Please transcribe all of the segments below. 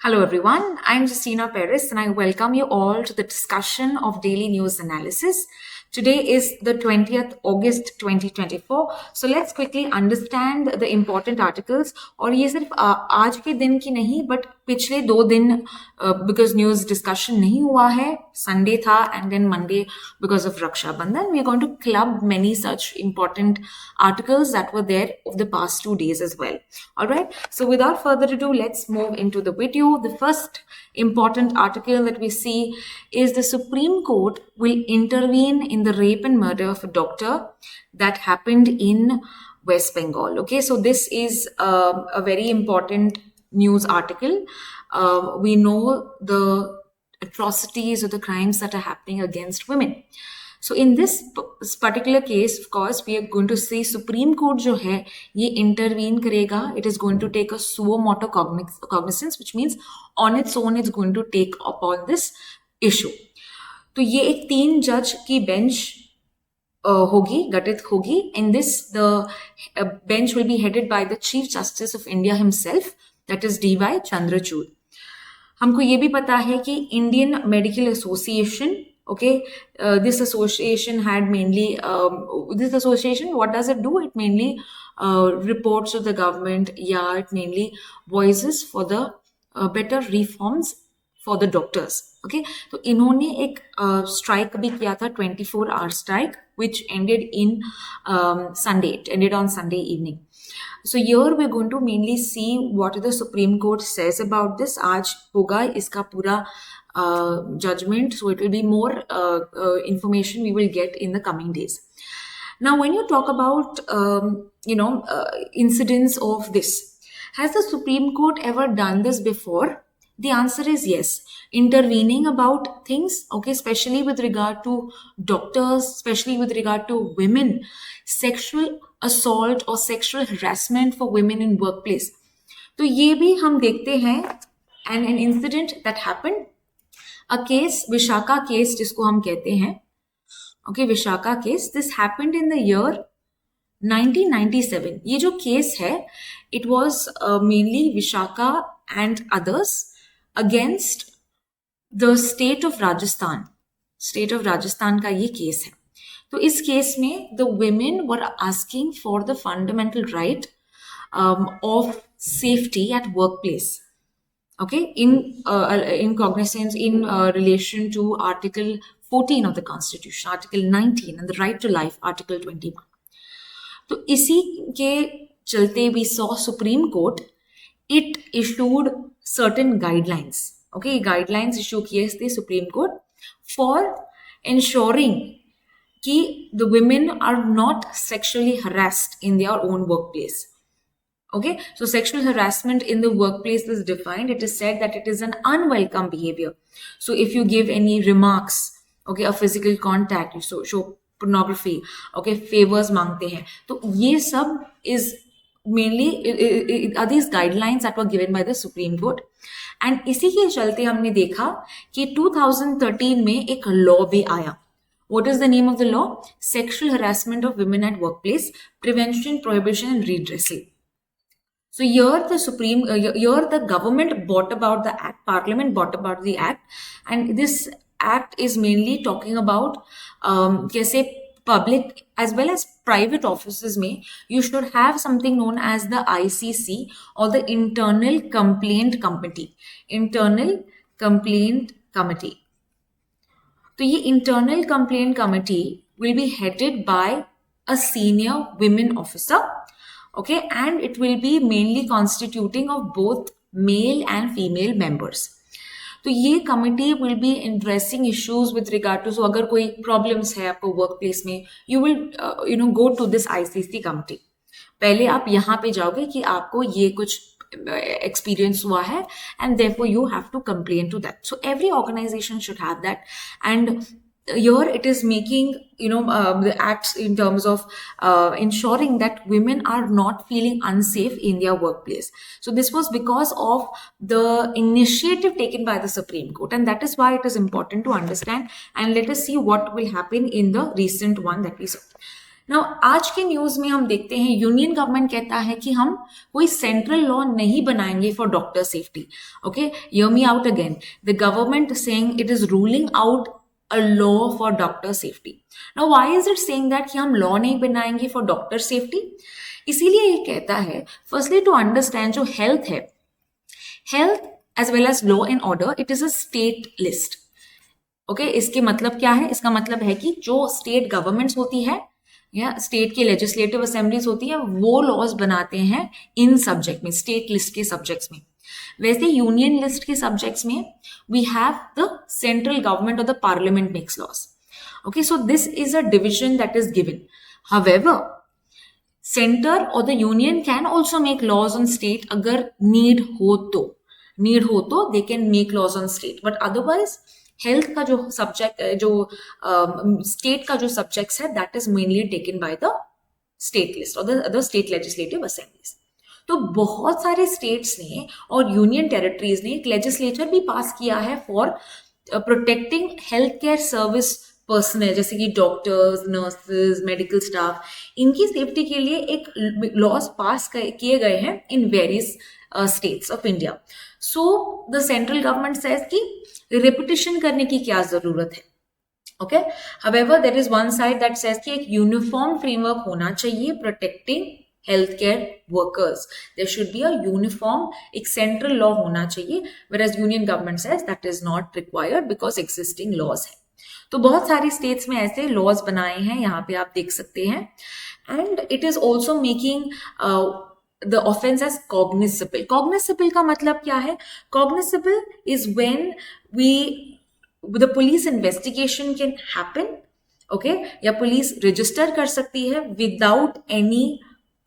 Hello everyone, I'm Justina Perez and I welcome you all to the discussion of daily news analysis. Today is the 20th August 2024. So let's quickly understand the important articles. और ये सिर्फ आज के दिन की नहीं but पिछले 2 दिन because news discussion नहीं हुआ है. Sunday था and then Monday because of Raksha Bandhan. We are going to club many such important articles that were there of the past 2 days as well. Alright, so without further ado, let's move into the video. The first important article that we see is the Supreme Court will intervene in the rape and murder of a doctor that happened in West Bengal. Okay, so this is a very important news article. We know the atrocities or the crimes that are happening against women. So in this particular case, of course, we are going to see Supreme Court जो है ये intervene करेगा. It is going to take a suo motu cognizance, which means on its own it's going to take upon this issue. तो ये एक 3 जज की bench होगी, गठित होगी. In this, the bench will be headed by the Chief Justice of India himself, that is D.Y. Chandrachud. हमको ये भी पता है कि Indian Medical Association, okay, this association had mainly, this association, what does it do? It mainly reports to the government, yeah, it mainly voices for the better reforms for the doctors. Okay, तो इन्होंने एक strike भी किया था, 24-hour strike, which ended in Sunday. It ended on Sunday evening. So here we're going to mainly see what the Supreme Court says about this. आज होगा इसका पूरा judgment, so it will be more information we will get in the coming days. Now, when you talk about incidents of this, has the Supreme Court ever done this before? The answer is yes. Intervening about things, okay, especially with regard to doctors, especially with regard to women, sexual assault or sexual harassment for women in workplace. तो ये भी हम देखते हैं, and an incident that happened, a case, Vishaka case जिसको हम कहते हैं, okay, Vishaka case, this happened in the year 1997. ये जो case है, it was mainly Vishaka and others against the state of Rajasthan. State of Rajasthan का ये case है. तो इस केस में the women were asking for the fundamental right of safety at workplace. Okay, in cognizance, in relation to Article 14 of the Constitution, Article 19, and the right to life, Article 21. तो इसी के चलते we saw Supreme Court, it issued certain guidelines. Okay, guidelines issue किए थे Supreme Court for ensuring कि the women are not sexually harassed in their own workplace. Okay, so sexual harassment in the workplace is defined. It is said that it is an unwelcome behavior. So if you give any remarks, okay, a physical contact, you show pornography, okay, favors मांगते हैं, तो ये सब is mainly are these guidelines that were given by the Supreme Court. And इसी के चलते हमने देखा कि 2013 में एक law भी आया. What is the name of the law? Sexual harassment of women at workplace, prevention, prohibition, and redressal. So here the government brought about the act, Parliament brought about the act, and this act is mainly talking about कैसे public as well as private offices में you should have something known as the ICC or the Internal Complaint Committee. Internal Complaint Committee. तो ये Internal Complaint Committee will be headed by a senior women officer, okay, and it will be mainly constituting of both male and female members. तो ये committee will be addressing issues with regard to, so अगर कोई problems है आपको workplace में, you will go to this ICC committee. पहले आप यहाँ पे जाओगे कि आपको ये कुछ experience हुआ है, and therefore you have to complain to that. So every organization should have that, and here it is making the acts in terms of ensuring that women are not feeling unsafe in their workplace. So this was because of the initiative taken by the Supreme Court, and that is why it is important to understand, and let us see what will happen in the recent one that we saw. Now आज के news में हम देखते हैं union government कहता है कि हम कोई सेंट्रल लॉ नहीं बनाएंगे for doctor safety. Okay, hear me out again. The government saying it is ruling out a law for doctor safety. Now why is it saying that कि हम लॉ नहीं बनाएंगे फॉर डॉक्टर सेफ्टी? इसीलिए ये कहता है फर्स्टली टू अंडरस्टैंड जो health है, health as well as law and order, it is a state list. Okay, इसके मतलब क्या है? इसका मतलब है कि जो स्टेट गवर्नमेंट्स होती है या स्टेट की लेजिस्लेटिव असेंबलीज होती है वो लॉज बनाते हैं इन सब्जेक्ट में, स्टेट लिस्ट के सब्जेक्ट्स में. वैसे यूनियन लिस्ट के सब्जेक्ट्स में we have the central government और the parliament makes laws. Okay, so this is a division that is given. However centre और the union can also make laws on state अगर need हो तो they can make laws on state. But otherwise health का जो subject, जो state का जो subjects है, that is mainly taken by the state list और द स्टेट लेजिस्लेटिव असेंबलीज. तो बहुत सारे स्टेट्स ने और यूनियन टेरिटरीज ने एक लेजिस्लेचर भी पास किया है for protecting health care service personnel, जैसे कि डॉक्टर्स, नर्सेज, मेडिकल स्टाफ, इनकी सेफ्टी के लिए एक लॉज पास किए गए हैं in various states of India. So the central government says कि रिपीटिशन करने की क्या जरूरत है. Okay, however there is one side that says कि एक यूनिफॉर्म फ्रेमवर्क होना चाहिए protecting health care workers. There should be a uniform, एक सेंट्रल लॉ होना चाहिए, whereas union government says that is not required because existing laws है. तो बहुत सारी स्टेट्स में ऐसे लॉज बनाए हैं, यहाँ पे आप देख सकते हैं. And it is also making the offense as cognizable. Cognizable का मतलब क्या है? Cognizable is when the police investigation can happen, okay, या पुलिस रजिस्टर कर सकती है without any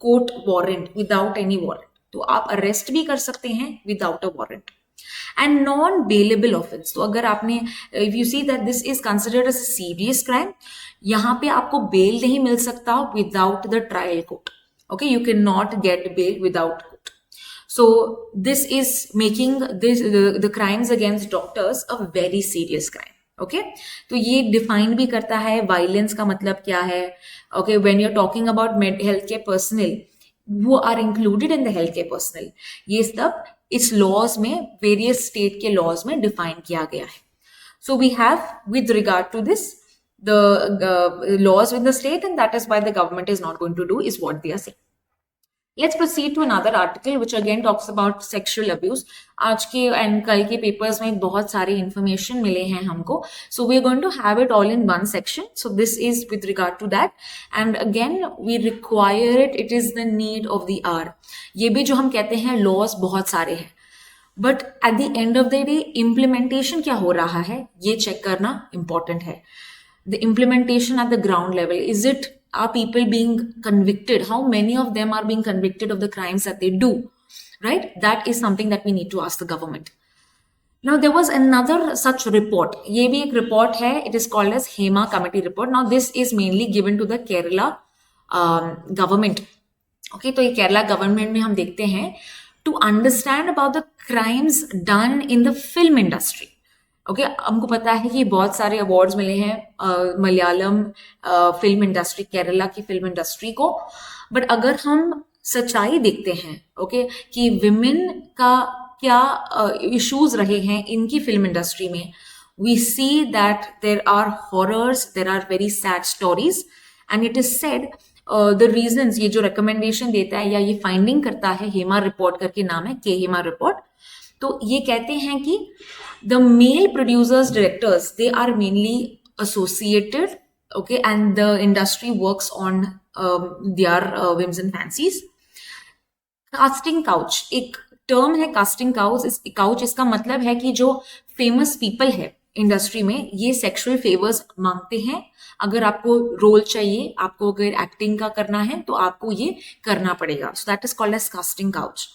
court warrant, without any warrant. तो आप अरेस्ट भी कर सकते हैं without a warrant. And non-bailable offense, तो अगर आपने, if you see that this is considered as a serious crime, यहाँ पे आपको बेल नहीं मिल सकता without the trial court. Okay, you cannot get bail without court. So this is making the crimes against doctors a very serious crime. Okay, तो ये define भी करता है वायलेंस का मतलब क्या है. Okay, when you're talking about healthcare personnel who are included in the healthcare personnel, ये सब इस लॉज में, वेरियस स्टेट के लॉज में डिफाइन किया गया है. So we have with regard to this the laws with the state, and that is why the government is not going to do is what they are saying. Let's proceed to another article which again talks about sexual abuse. आज के and कल के papers में बहुत सारे information मिले हैं हमको. So we are going to have it all in one section. So this is with regard to that. And again we require it. It is the need of the hour. ये भी जो हम कहते हैं laws बहुत सारे हैं. But at the end of the day implementation क्या हो रहा है ये check करना important है. The implementation at the ground level, are people being convicted? How many of them are being convicted of the crimes that they do? Right? That is something that we need to ask the government. Now there was another such report. ये भी एक report है. It is called as HEMA committee report. Now this is mainly given to the Kerala government. Okay, तो ये Kerala government में हम देखते हैं to understand about the crimes done in the film industry. Okay, हमको पता है कि बहुत सारे अवार्ड्स मिले हैं मलयालम फिल्म इंडस्ट्री, केरला की फिल्म इंडस्ट्री को. बट अगर हम सच्चाई देखते हैं, ओके, कि विमेन का क्या इश्यूज रहे हैं इनकी फिल्म इंडस्ट्री में, we see that there are horrors, there are very sad stories. And it is said the reasons, ये जो रिकमेंडेशन देता है या ये फाइंडिंग करता है, हेमा रिपोर्ट करके नाम है, के हेमा रिपोर्ट. तो ये कहते हैं कि the male producers, directors, they are mainly associated, okay, and the industry works on their whims and fancies. Casting couch, एक term है casting couch. इसका मतलब है कि जो famous people है इंडस्ट्री में, ये सेक्सुअल फेवर्स मांगते हैं. अगर आपको रोल चाहिए, आपको अगर एक्टिंग का करना है तो आपको ये करना पड़ेगा. So that is called as casting couch.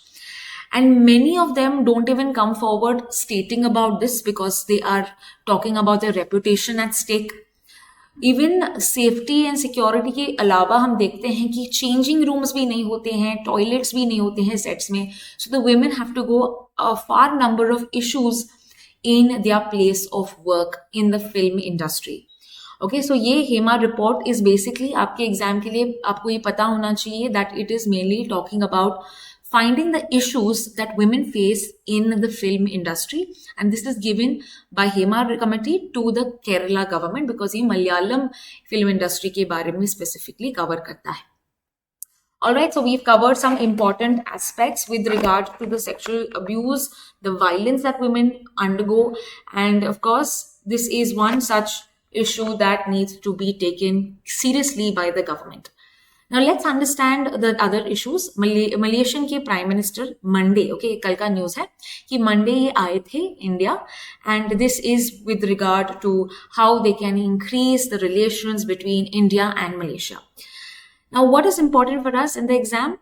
And many of them don't even come forward stating about this because they are talking about their reputation at stake. Even safety and security के अलावा हम देखते हैं कि changing rooms भी नहीं होते हैं, toilets भी नहीं होते हैं sets में. So the women have to go a far number of issues in their place of work in the film industry. Okay, so ये हेमा रिपोर्ट इज बेसिकली आपके एग्जाम के लिए आपको ये पता होना चाहिए that it is mainly talking about finding the issues that women face in the film industry, and this is given by Hema committee to the Kerala government because ये Malayalam film industry के बारे में specifically cover करता है. Alright, so we've covered some important aspects with regard to the sexual abuse, the violence that women undergo, and of course this is one such issue that needs to be taken seriously by the government. Now let's understand the other issues. Malaysian के prime minister Monday, okay, कल का news है कि Monday ये आए थे India, and this is with regard to how they can increase the relations between India and Malaysia. Now what is important for us in the exam?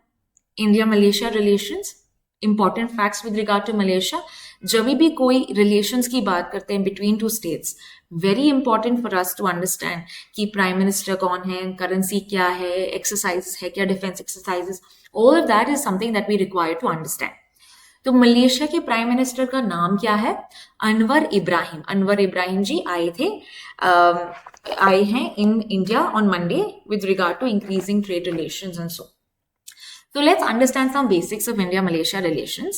India Malaysia relations, important facts with regard to Malaysia. जब भी कोई relations की बात करते हैं between two states, very important for us to understand कि prime minister कौन है, करेंसी क्या है, एक्सरसाइज है क्या, defence exercises, all of that is something that we require to understand. तो मलेशिया के प्राइम मिनिस्टर का नाम क्या है? अनवर इब्राहिम. अनवर इब्राहिम जी आए हैं in India on Monday with regard to increasing trade relations and so. So let's understand some basics of India-Malaysia relations.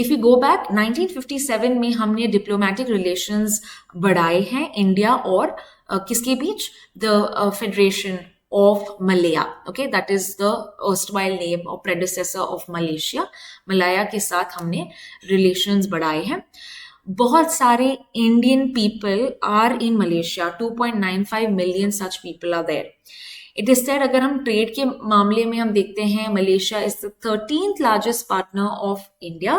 If we go back, 1957 में हमने diplomatic relations बढ़ाए हैं इंडिया और किसके बीच? The Federation of Malaya. Okay, that is the erstwhile name or predecessor of Malaysia. Malaya के साथ हमने relations बढ़ाए हैं. बहुत सारे Indian people are in Malaysia. 2.95 million such people are there. It is said, अगर हम ट्रेड के मामले में हम देखते हैं, Malaysia is the 13th largest partner of India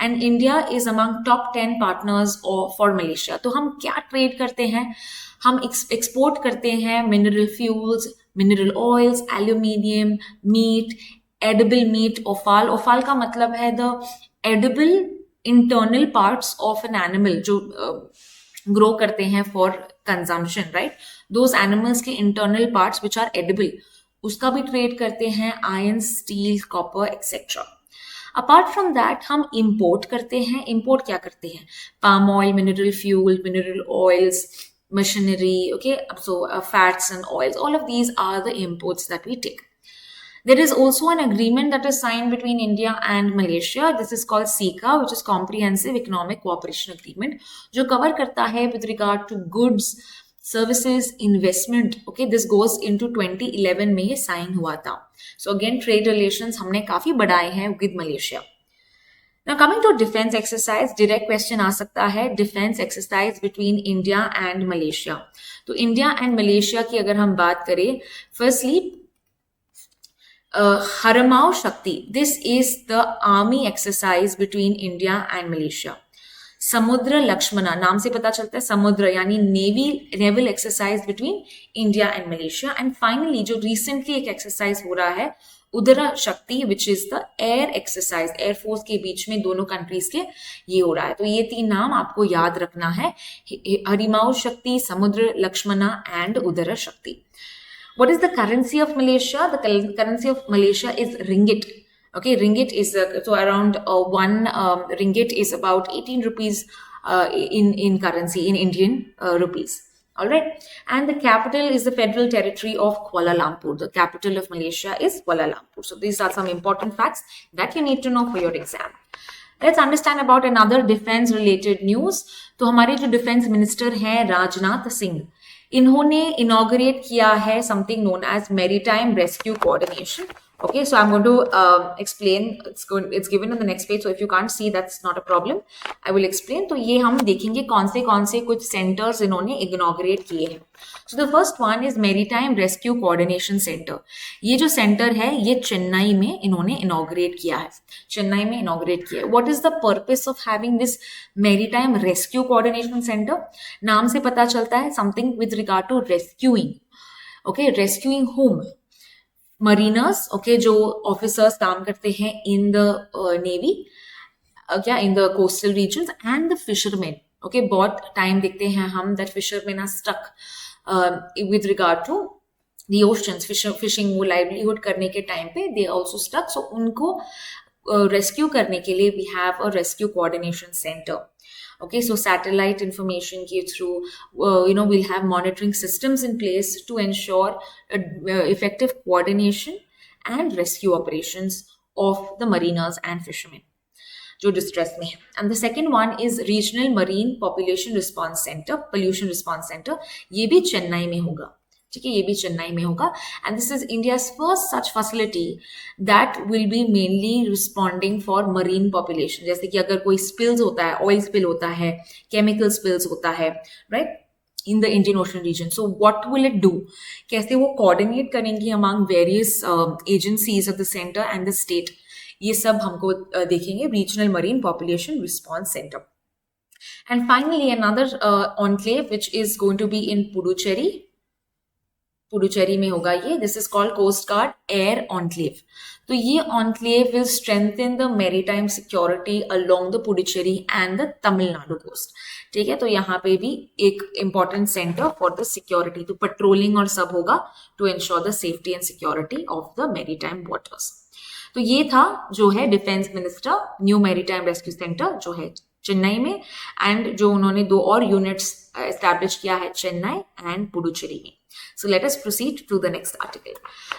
and India is among top 10 partners for Malaysia. तो हम क्या ट्रेड करते हैं? हम एक्सपोर्ट करते हैं mineral fuels, mineral oils, aluminium, meat, edible meat, offal. Offal का मतलब है the edible internal parts of an animal जो ग्रो करते हैं for consumption, right? Those animals के internal parts which are edible, उसका भी ट्रेड करते हैं. Iron, steel, copper etcetera. Apart from that हम इंपोर्ट करते हैं. इंपोर्ट क्या करते हैं? Palm oil, mineral fuel, mineral oils, machinery, okay, so fats and oils, all of these are the imports that we take. There is also an agreement that is signed between India and Malaysia. This is called CECA, which is Comprehensive Economic Cooperation Agreement, जो cover करता है with regard to goods, services, investment. Okay, this goes into 2011 में ये sign हुआ था. So again, trade relations हमने काफी बढ़ाए हैं with Malaysia. Now coming to defense exercise, direct question आ सकता है, defense exercise between India and Malaysia. तो India and Malaysia की अगर हम बात करें, firstly Haramao Shakti. This is the army exercise between India and Malaysia. समुद्र लक्ष्मणा नाम से पता चलता है, समुद्र यानी naval exercise between India and Malaysia. And finally जो रिसेंटली एक एक्सरसाइज हो रहा है, उदरा शक्ति, which is the air exercise, air force के बीच में दोनों कंट्रीज के ये हो रहा है. तो ये 3 नाम आपको याद रखना है, हरिमाऊ शक्ति, समुद्र लक्ष्मणा एंड उदरा शक्ति. What is the currency of Malaysia? The currency of Malaysia is ringgit. Okay, ringgit is so around one ringgit is about 18 rupees in currency in Indian rupees. All right, and the capital is the Federal Territory of Kuala Lumpur. The capital of Malaysia is Kuala Lumpur. So these are some important facts that you need to know for your exam. Let's understand about another defense related news. तो हमारे जो defence minister हैं राजनाथ सिंह, इन्होंने inaugurate किया है something known as maritime rescue coordination. Okay, so I'm going to explain. It's given on the next page, so if you can't see, that's not a problem. I will explain. तो ये हम देखेंगे कौन से कुछ centres इन्होंने inaugurate किए हैं. So the first one is Maritime Rescue Coordination Center. ये जो सेंटर है ये चेन्नई में इन्होंने इनॉग्रेट किया है. What is the purpose of having this Maritime Rescue Coordination Center? नाम से पता चलता है something with regard to rescuing. Okay, rescuing whom? Mariners, okay, जो ऑफिसर्स काम करते हैं इन द नेवी, क्या in the coastal regions, and the fisherman. Okay, बहुत टाइम देखते हैं हम that fisherman are stuck with regard to the oceans, fishing वो लाइवलीहुड करने के टाइम पे दे आल्सो स्टक. सो उनको रेस्क्यू करने के लिए we have a rescue coordination centre. Okay, so satellite information ke through, we'll have monitoring systems in place to ensure effective coordination and rescue operations of the mariners and fishermen जो distress में है. And the second one is regional marine pollution response centre, pollution response centre. ये भी चेन्नई में होगा. ठीक है, ये भी चेन्नई में होगा. And this is India's first such facility that will be mainly responding for marine population. जैसे कि अगर कोई स्पिल्स होता है, ऑयल स्पिल होता है, केमिकल स्पिल्स होता है, right, in the Indian ocean region. So what will it do? कैसे वो कोऑर्डिनेट करेंगी among various agencies of the centre and the state. ये सब हमको देखेंगे regional marine pollution response centre. And finally another conclave which is going to be in Puducherry. Puducherry में होगा ये. This is called coast guard air conclave. तो ये conclave will strengthen the maritime security along the Puducherry and the Tamil Nadu coast. ठीक है, तो यहाँ पे भी एक important centre for the security. तो पेट्रोलिंग और सब होगा to ensure the safety and security of the maritime waters. तो ये था जो है defence minister new maritime rescue centre जो है चेन्नई में, एंड जो उन्होंने 2 और यूनिट्स एस्टैब्लिश किया है चेन्नई एंड पुडुचेरी में. So let us proceed to the next article.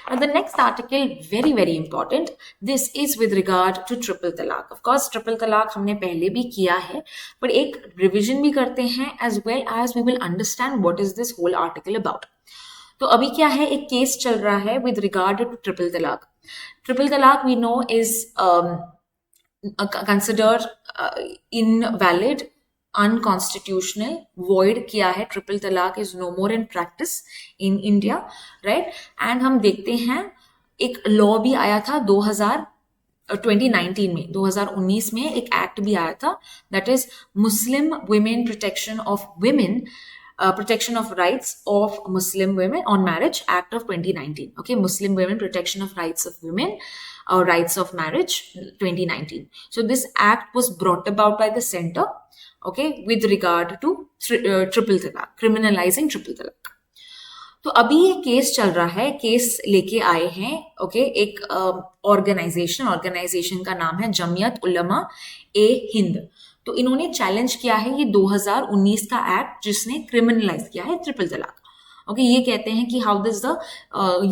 And the next article, very very important. This is with regard to triple talaq. Of course, triple talaq हमने पहले भी किया है, पर एक रिविजन भी करते हैं as well as we will understand what is this whole article about. तो अभी क्या है, एक केस चल रहा है with regard to triple talaq. Triple talaq we know is considered invalid, unconstitutional, void किया है. Triple talaq is no more in practice in India, right. And हम देखते हैं एक लॉ भी आया था 2019 में, 2019 में एक एक्ट भी आया था, that is Muslim women protection of women, protection of rights of Muslim women on marriage act of 2019. Okay, Muslim women protection of rights of women, rights of marriage 2019. So this act was brought about by the center, okay, with regard to triple talaq, criminalizing triple talaq. तो अभी ये case चल रहा है, case लेके आए हैं, okay, एक ऑर्गेनाइजेशन का नाम है जमियत उलमा ए हिंद. तो इन्होंने चैलेंज किया है ये 2019 का एक्ट जिसने क्रिमिनलाइज किया है ट्रिपल तलाक. ओके, ये कहते हैं कि how this the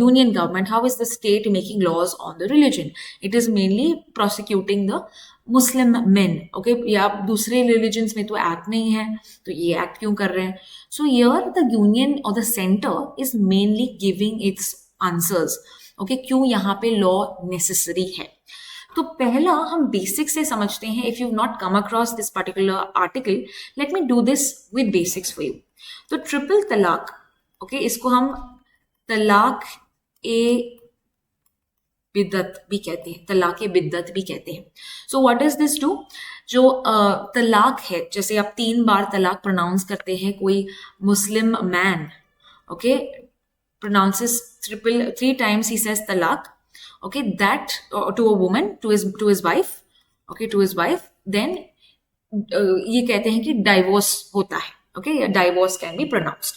union government, how is the state making laws on the religion. It is mainly prosecuting the Muslim men. Okay, या दूसरे रिलीजन्स में तो एक्ट नहीं है, तो ये एक्ट क्यों कर रहे हैं. सो हियर द यूनियन और the centre is mainly giving it's answers. Okay, क्यों यहाँ पे लॉ नेसेसरी है. तो पहला हम बेसिक्स से समझते हैं. If you not come across this particular article, let me do this with basics for you. तो ट्रिपल तलाक, ओके, इसको हम तलाक ए बिद्दत भी कहते हैं, तलाक ए बिद्दत भी कहते हैं. So what does this do. जो तलाक है, जैसे आप 3 बार तलाक प्रोनाउंस करते हैं, कोई Muslim man, okay, pronounces 3 times he says talaq, okay, that to a woman, to his wife, okay, to his wife, then ये कहते हैं कि डाइवोर्स होता है. Okay, divorce can be pronounced.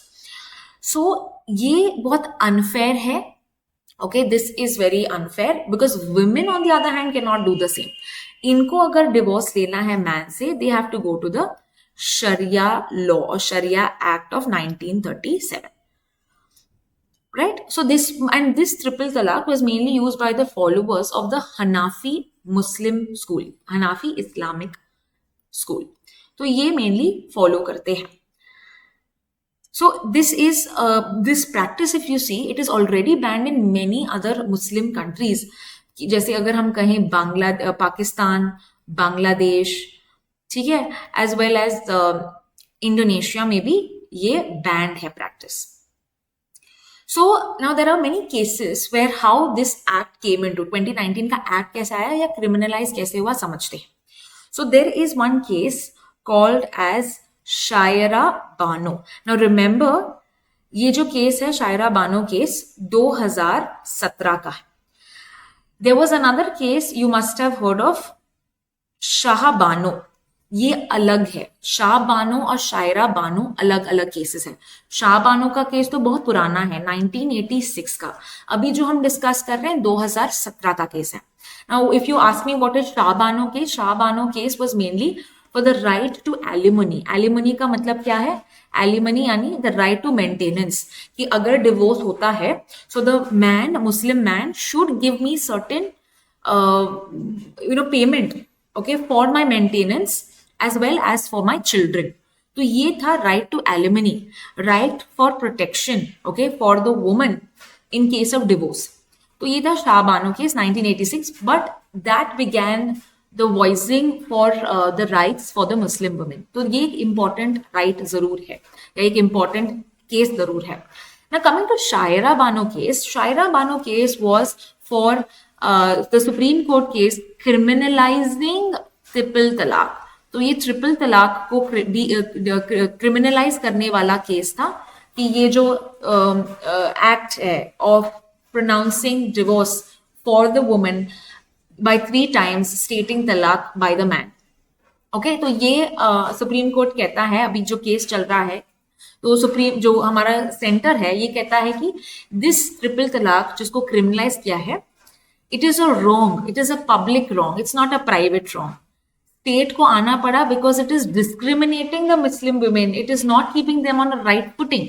So ये बहुत अनफेयर है. Okay, this is very unfair because women on the other hand can not do the same. इनको अगर डिवोर्स लेना है मैन से, they have to go to the sharia law और sharia act of 1937. Right? So this triple talaq was mainly used by the followers of the Hanafi Muslim school, Hanafi Islamic school. तो ये mainly follow करते हैं. So this practice, if you see, it is already banned in many other Muslim countries. जैसे अगर हम कहें पाकिस्तान, बांग्लादेश, ठीक है, as well as Indonesia में भी ये banned है practice. So now there are many cases where how this act came into 2019 का act कैसा आया या criminalize कैसे हुआ समझते हैं. So there is one case called as Shayara Bano. Now remember, ये जो केस है शायरा बानो केस 2017 का है. There was another case you must have heard of, Shah Bano. ये अलग है. शाह बानो और शायरा बानो अलग अलग केसेस हैं. शाह बानो का केस तो बहुत पुराना है, 1986 का. अभी जो हम डिस्कस कर रहे हैं 2017 का केस है. Now, if you ask me what is Shah Bano case, Shah Bano case was mainly for the right to alimony. Alimony का मतलब क्या है? Alimony यानी the right to maintenance. कि अगर divorce होता है, so the man, Muslim man, should give me certain, payment, okay, for my maintenance as well as for my children. तो ये था right to alimony, right for protection, okay, for the woman in case of divorce. तो ये था Shah Bano case 1986, but that began the voicing for the rights for the Muslim women. तो ये एक important right जरूर है, या एक इम्पॉर्टेंट केस जरूर है. Now coming to Shaira Bano case, Shaira Bano case was for the Supreme Court case criminalizing triple talaq. तो ये ट्रिपल तलाक को क्रिमिनलाइज करने वाला केस था कि ये जो एक्ट है of pronouncing divorce for the woman by 3 times stating talaq by the man. Okay, तो ये सुप्रीम कोर्ट कहता है, अभी जो केस चल रहा है, तो सुप्रीम जो हमारा सेंटर है ये कहता है कि दिस ट्रिपल तलाक जिसको क्रिमिनलाइज किया है, it is a wrong, it is a public wrong, it's not a private wrong. State को आना पड़ा because it is discriminating the Muslim women, it is not keeping them on a right footing.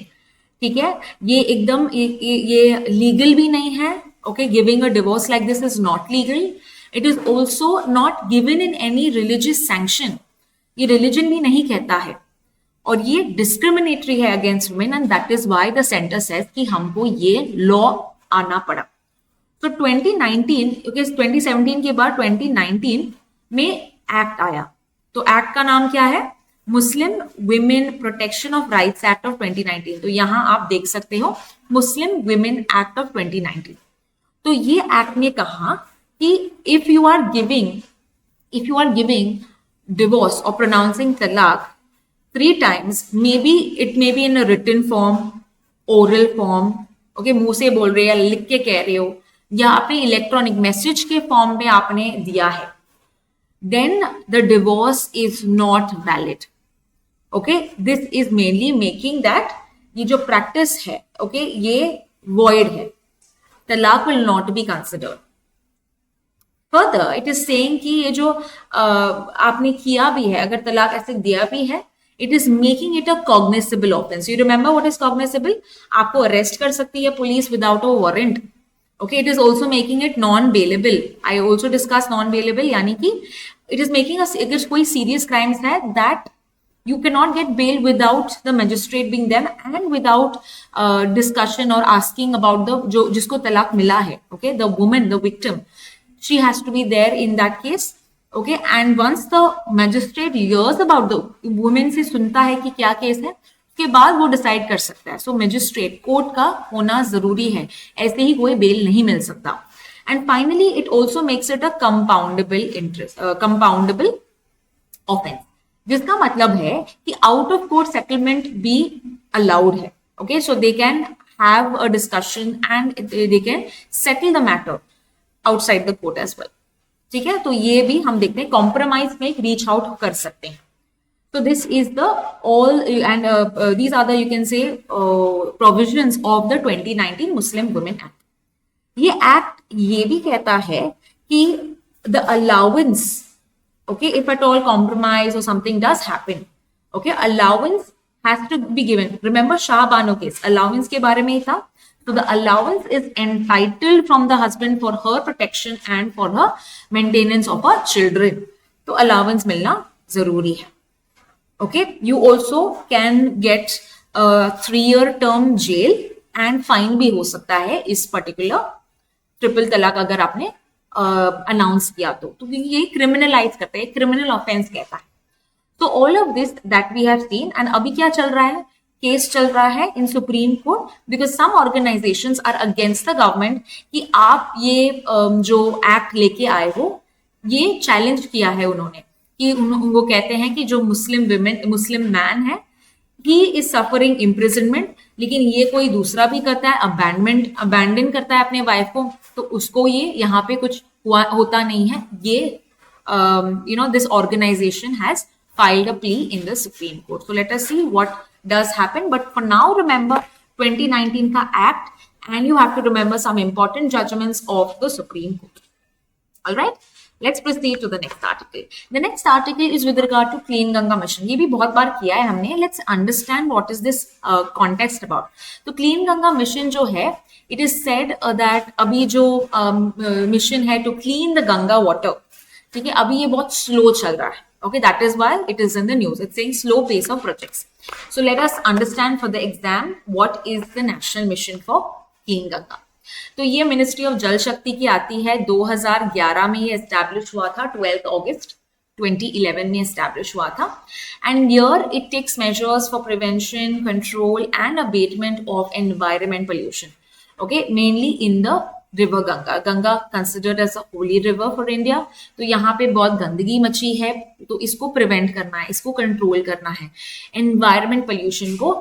ठीक है, ये एकदम ये legal भी नहीं है. Okay, giving a divorce like this is not legal. It is also not given in any religious sanction. ये religion भी नहीं कहता है और ये डिस्क्रिमिनेटरी है against women, and that is why the centre says कि हमको ये लॉ आना पड़ा. तो 2019, क्योंकि 2017 के बाद 2019 में एक्ट आया. तो एक्ट का नाम क्या है? Muslim women protection of rights act of 2019. तो यहां आप देख सकते हो मुस्लिम विमेन एक्ट ऑफ 2019. तो ये एक्ट ने कहा कि if you are giving divorce और pronouncing talaq 3 times, maybe it may be in a written form, oral form, okay, मुंह से बोल रहे हो या लिख के कह रहे हो या आपने इलेक्ट्रॉनिक मैसेज के फॉर्म में आपने दिया है, then the divorce is not valid. Okay, this is mainly making that ये जो practice है, okay, ये void है. तलाक will not be considered. Further, it is saying कि ये जो आपने किया भी है, अगर तलाक ऐसे दिया भी है, it is making it a cognizable offense. You remember what is cognizable? आपको अरेस्ट कर सकती है police without a warrant. Okay, it is also making it non-bailable. I also discussed non-bailable, यानी कि it is making us, अगर कोई serious crimes है, that you cannot get bail without the magistrate being there and without discussion or asking about the जो जिसको तलाक मिला है. Okay, the woman, the victim, she has to be there in that case. Okay, and once the magistrate hears about the woman से सुनता है कि क्या केस है, उसके बाद वो डिसाइड कर सकता है. सो मैजिस्ट्रेट कोर्ट का होना जरूरी है, ऐसे ही कोई बेल नहीं मिल सकता. And finally it also makes it a compoundable offence, जिसका मतलब है कि आउट ऑफ कोर्ट सेटलमेंट भी अलाउड है. Okay, so they can have a discussion and they can settle the matter outside the court as well. ठीक है, तो ये भी हम देखते हैं कॉम्प्रोमाइज में रीच आउट कर सकते हैं. So this is the all and these are the, you can say, provisions of the 2019 Muslim Women Act. ये एक्ट ये भी कहता है कि the allowance, okay, if at all compromise or something does happen, okay, allowance has to be given. Remember Shah Bano case, allowance के बारे में ही था. So the allowance is entitled from the husband for her protection and for her maintenance of her children. तो allowance मिलना जरूरी है. Okay, you also can get a 3-year term jail and fine भी हो सकता है इस पर्टिकुलर ट्रिपल तलाक अगर आपने अनाउंस किया तो ये क्रिमिनलाइज करता है, क्रिमिनल ऑफेंस कहता है. तो all of this that we have seen. And अभी क्या चल रहा है? केस चल रहा है in supreme court because some organisations are against the government कि आप ये जो एक्ट लेके आए हो, ये चैलेंज किया है उन्होंने कि वो कहते हैं कि जो मुस्लिम मैन है, ही इज सफरिंग इम्प्रिजनमेंट, लेकिन ये कोई दूसरा भी करता है, अबैंडन करता है अपने वाइफ को, तो उसको ये यहाँ पे कुछ होता नहीं है. ये this organisation has filed a plea in the Supreme Court. So let us see what does happen. But for now, remember 2019 का act, and you have to remember some important judgments of the Supreme Court. All right, let's proceed to the next article. The next article is with regard to Clean Ganga Mission. ये भी बहुत बार किया है हमने. Let's understand what is this context about. तो Clean Ganga Mission जो है, it is said that अभी जो mission है to clean the Ganga water, ठीक है, अभी ये बहुत slow चल रहा है. Okay, that is why it is in the news. It's saying slow pace of projects. So let us understand for the exam what is the national mission for Clean Ganga. तो ये ministry of जल शक्ति की आती है. 2011 में ये establish हुआ था. 12 अगस्त 2011 में एस्टैब्लिश हुआ था. And here it takes measures for prevention, control and abatement of environment pollution. Okay, mainly in the river Ganga. Ganga considered as a holy river for India. तो यहाँ पे बहुत गंदगी मची है, तो इसको प्रिवेंट करना है, इसको कंट्रोल करना है, एनवायरमेंट पोल्यूशन को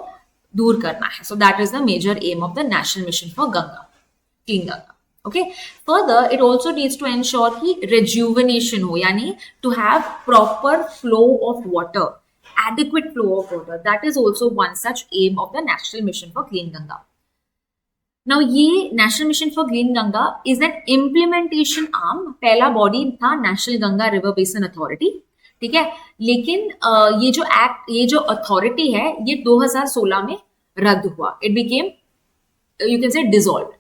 दूर करना है. So that is the major aim of the national mission for Ganga, clean Ganga. Okay. Further, it also needs to ensure कि rejuvenation हो, यानी to have proper flow of water, adequate flow of water. That is also one such aim of the National Mission for Clean Ganga. Now, ये National Mission for Clean Ganga is an implementation arm. पहला body था National Ganga River Basin Authority, ठीक है. लेकिन ये जो act, ये जो अथॉरिटी है, ये 2016 में रद्द हुआ. It became, you can say, dissolved.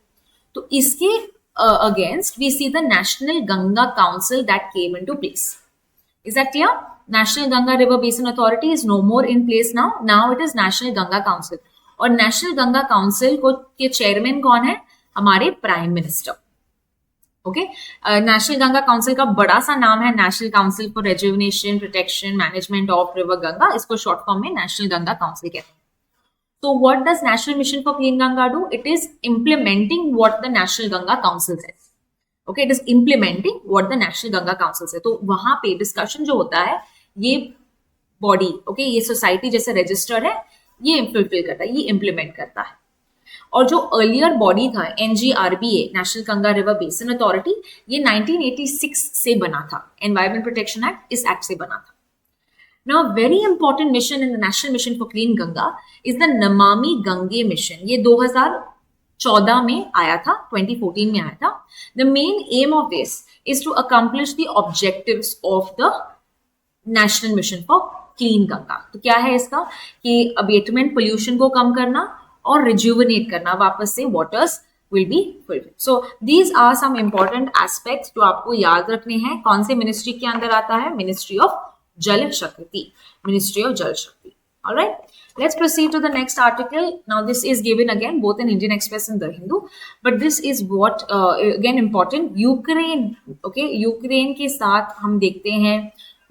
तो इसके against we see the National Ganga Council that came into place. Is that clear? National Ganga River Basin Authority is no more in place now. Now it is National Ganga Council. और National Ganga Council को के chairman कौन है? हमारे prime minister. Okay, national Ganga council का बड़ा सा नाम है national council for rejuvenation, protection, management of river Ganga. इसको शॉर्ट फॉर्म में नेशनल गंगा काउंसिल कहते हैं. So what does National Mission for Clean Ganga do? It is implementing what the National Ganga Council says. Okay, it is implementing what the National Ganga Council says. तो वहां पे discussion जो होता है, ये body, okay, ये society जैसे register है, ये फुलफिल करता है, ये इम्प्लीमेंट करता है. और जो अर्लियर बॉडी था NGRBA, national Ganga river basin authority, ये 1986 से बना था. एनवायरमेंट प्रोटेक्शन एक्ट इस एक्ट से बना था. Now, a very important mission in the National Mission for Clean Ganga is the Namami Gange mission. ये 2014 में आया था, 2014 में आया था. The main aim of this is to accomplish the objectives of the National Mission for Clean Ganga. तो क्या है इसका? कि abatement pollution को कम करना और rejuvenate करना, वापस से waters will be fulfilled. So these are some important aspects जो आपको याद रखने हैं. कौन से मिनिस्ट्री के अंदर आता है? Ministry of Jal Shakti, Ministry of Jal Shakti. All right, let's proceed to the next article. Now, this is given again both in Indian Express and the Hindu, but this is what again important. Ukraine, okay, Ukraine के साथ हम देखते हैं.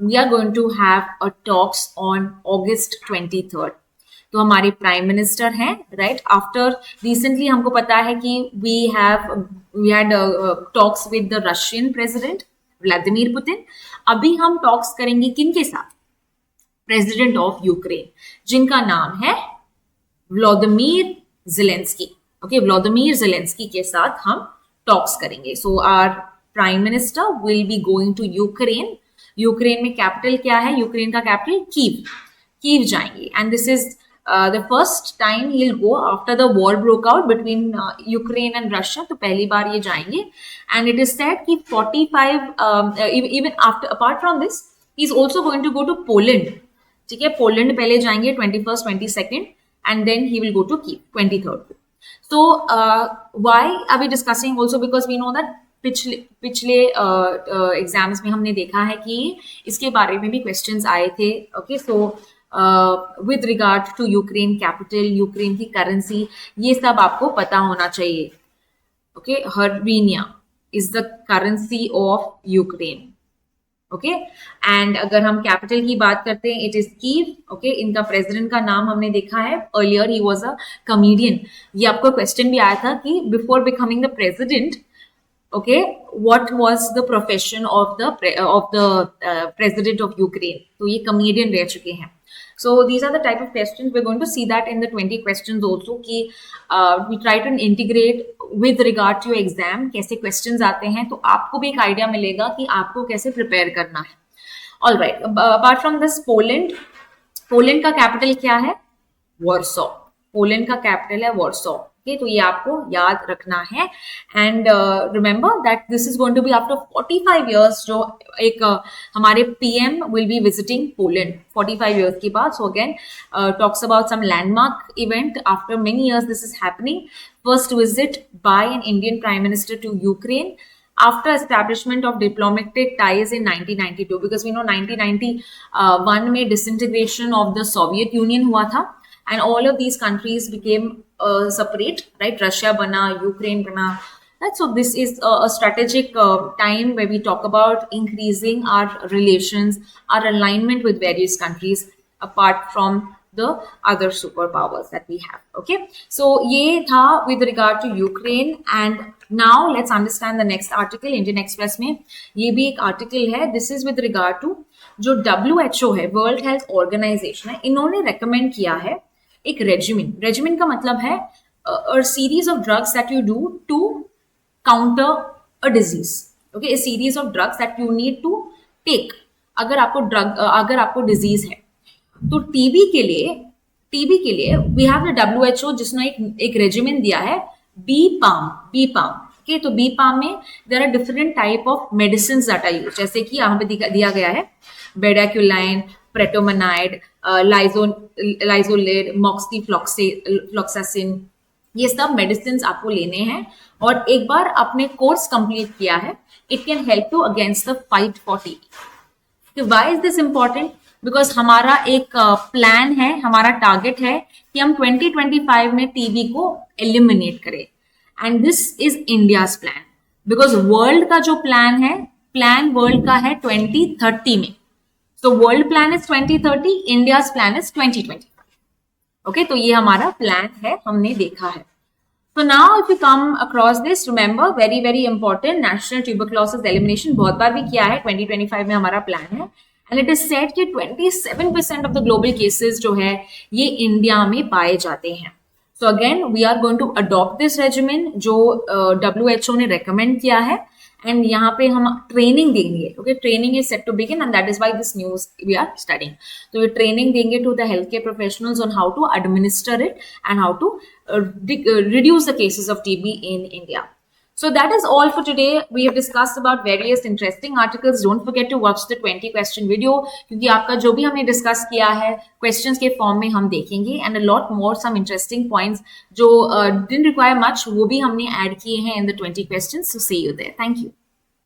We are going to have a talks on August 23rd. तो हमारे prime minister हैं, right. After recently हमको पता है कि we had talks with the Russian president Vladimir Putin. अभी हम टॉक्स करेंगे किनके साथ? प्रेसिडेंट ऑफ यूक्रेन, जिनका नाम है Vladimir Zelensky. Okay, Vladimir Zelensky के साथ हम टॉक्स करेंगे. So our prime minister will be going to Ukraine. Ukraine में कैपिटल क्या है? यूक्रेन का कैपिटल कीव जाएंगे. And this is the first time he'll go after the war broke out between Ukraine and Russia. तो पहली बार ये जाएंगे. And it is said कि 45 even after, apart from this, he's also going to go to Poland. ठीक है, Poland पहले जाएंगे 21st, 22nd, and then he will go to Kyiv 23rd. So why are we discussing also? Because we know that पिछले exams में हमने देखा है कि इसके बारे में भी क्वेश्चंस आए थे. Okay, so with regard to Ukraine capital, Ukraine की करेंसी, ये सब आपको पता होना चाहिए. Okay, hryvnia is the currency of Ukraine. Okay, and अगर हम कैपिटल की बात करते हैं, इट इज कीव. ओके, इनका प्रेसिडेंट का नाम हमने देखा है. अर्लियर ही वाज अ कॉमेडियन. ये आपको क्वेश्चन भी आया था कि before becoming the president, okay, what was the profession of the president of Ukraine? तो ये comedian रह चुके हैं. So these are the type of questions. We're going to see that in the 20 questions also कि we try to integrate with regard to your exam कैसे questions आते हैं, तो आपको भी एक idea मिलेगा कि आपको कैसे prepare करना है. All right, apart from this, Poland का कैपिटल क्या है? वॉर्सो. पोलैंड का कैपिटल है वॉर्सो. Okay, तो ये आपको याद रखना है and remember that this is going to be after 45 years जो एक हमारे PM will be visiting Poland 45 years के बाद. So again talks about some landmark event after many years this is happening. First visit by an Indian Prime Minister to Ukraine after establishment of diplomatic ties in 1992 because we know 1991 में disintegration of the Soviet Union हुआ था and all of these countries became separate, right? Russia bana, Ukraine bana, right? So this is a strategic time where we talk about increasing our relations, our alignment with various countries apart from the other superpowers that we have. Okay, so ye tha with regard to Ukraine. And now let's understand the next article. Indian Express में ये भी एक article है. This is with regard to जो WHO है, World Health Organization है, इन्होंने recommend किया है एक रेजिमेन का मतलब है a series of drugs that you do to counter a disease. Okay, a series of drugs that you need to take अगर आपको डिजीज है. तो टीबी के लिए वी हैव द WHO जिसने एक रेजिमेन दिया है बीपाम. ओके, तो बीपाम में there are different type of medicine that are used, जैसे कि यहाँ पे दिया गया है बेडाक्यूलाइन, प्रेटोमनाइड, लाइजोलेड, मॉक्सीफ्लॉक्सासिन. ये सब मेडिसिन आपको लेने हैं और एक बार आपने कोर्स कंप्लीट किया है, it can help you against the fight for TB. Why is this important? Because हमारा एक प्लान है, हमारा टारगेट है कि हम 2025 में टीबी को एलिमिनेट करें. And this is India's plan because world का जो प्लान है, प्लान वर्ल्ड का है 2030 में. So world plan is 2030, India's plan is 2025. Okay, तो ये हमारा प्लान है, हमने देखा है. So now if you come across this, remember very very important, national tuberculosis elimination बहुत बार भी किया है, 2025 में हमारा प्लान है. And it is said कि 27% of the global cases जो है ये इंडिया में पाए जाते हैं. So again we are going to adopt this regimen जो WHO ने recommend किया है. एंड यहाँ पे हम ट्रेनिंग देंगे. Okay, training is set to begin and that is why this news we are studying. तो ये ट्रेनिंग देंगे to the health care professionals on how to administer it and how to reduce the cases of TB in India. So that is all for today. We have discussed about various interesting articles. Don't forget to watch the 20 question video क्योंकि आपका जो भी हमने discuss किया है questions के form में हम देखेंगे and a lot more some interesting points जो didn't require much वो भी हमने ऐड किए हैं in the 20 questions. So see you there. Thank you.